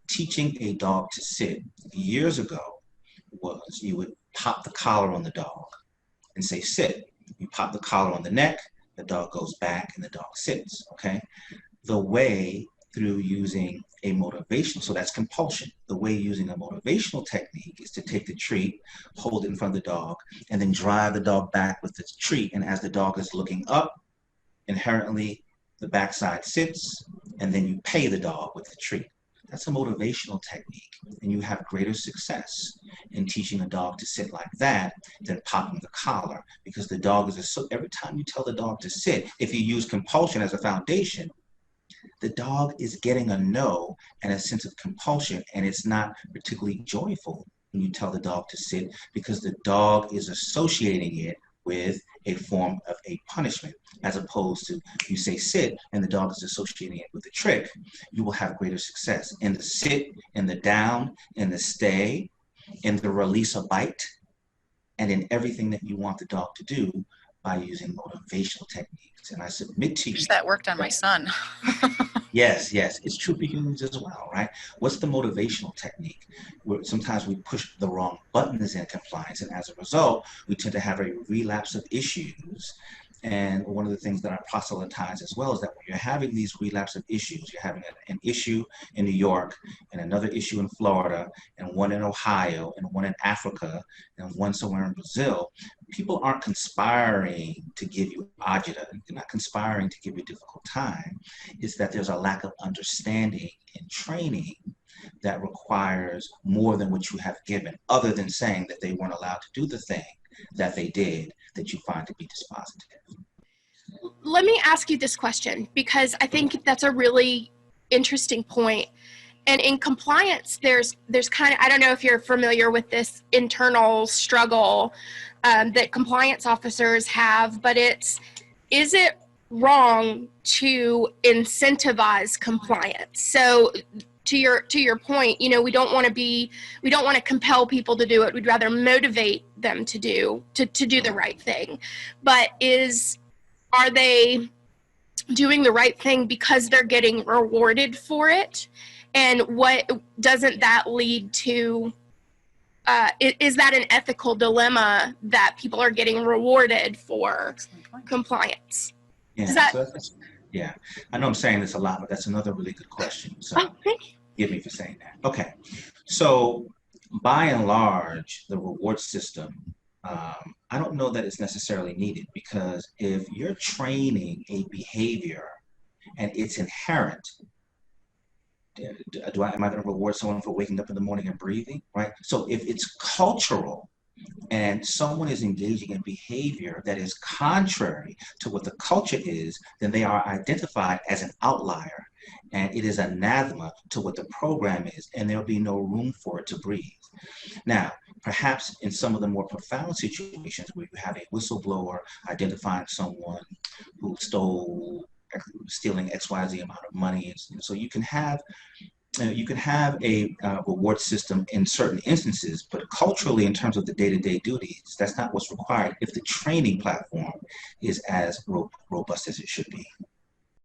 teaching a dog to sit years ago was you would pop the collar on the dog and say sit. You pop the collar on the neck, the dog goes back and the dog sits, okay? The way through using a motivational, so that's compulsion. The way using a motivational technique is to take the treat, hold it in front of the dog, and then drive the dog back with the treat. And as the dog is looking up, inherently the backside sits, and then you pay the dog with the treat. That's a motivational technique, and you have greater success in teaching a dog to sit like that than popping the collar, because the dog is so every time you tell the dog to sit, if you use compulsion as a foundation, the dog is getting a no and a sense of compulsion, and it's not particularly joyful when you tell the dog to sit, because the dog is associating it with a form of a punishment, as opposed to you say sit and the dog is associating it with the trick. You will have greater success in the sit, in the down, in the stay, in the release a bite, and in everything that you want the dog to do by using motivational techniques. And I submit to you that worked on my son. Yes, yes, it's true for humans as well, right? What's the motivational technique? Where sometimes we push the wrong buttons in compliance, and as a result, we tend to have a relapse of issues. And one of the things that I proselytize as well is that when you're having these relapse of issues, you're having an issue in New York, and another issue in Florida, and one in Ohio, and one in Africa, and one somewhere in Brazil. People aren't conspiring to give you agita. They're not conspiring to give you a difficult time. It's that there's a lack of understanding and training that requires more than what you have given, other than saying that they weren't allowed to do the thing that they did that you find to be dispositive. Let me ask you this question, because I think that's a really interesting point. And in compliance, there's kind of, I don't know if you're familiar with this internal struggle that compliance officers have, but is it wrong to incentivize compliance? So to your point, we don't want to compel people to do it. We'd rather motivate them to do the right thing. But are they doing the right thing because they're getting rewarded for it? And what doesn't that lead to? Is that an ethical dilemma that people are getting rewarded for compliance? Yeah, yeah. I know I'm saying this a lot, but that's another really good question. So forgive me for saying that. Okay. So by and large, the reward system, I don't know that it's necessarily needed, because if you're training a behavior and it's inherent, am I going to reward someone for waking up in the morning and breathing, right? So if it's cultural and someone is engaging in behavior that is contrary to what the culture is, then they are identified as an outlier, and it is anathema to what the program is, and there'll be no room for it to breathe. Now, perhaps in some of the more profound situations where you have a whistleblower identifying someone who stealing XYZ amount of money, and so you can have a reward system in certain instances, but culturally, in terms of the day-to-day duties, that's not what's required if the training platform is as robust as it should be.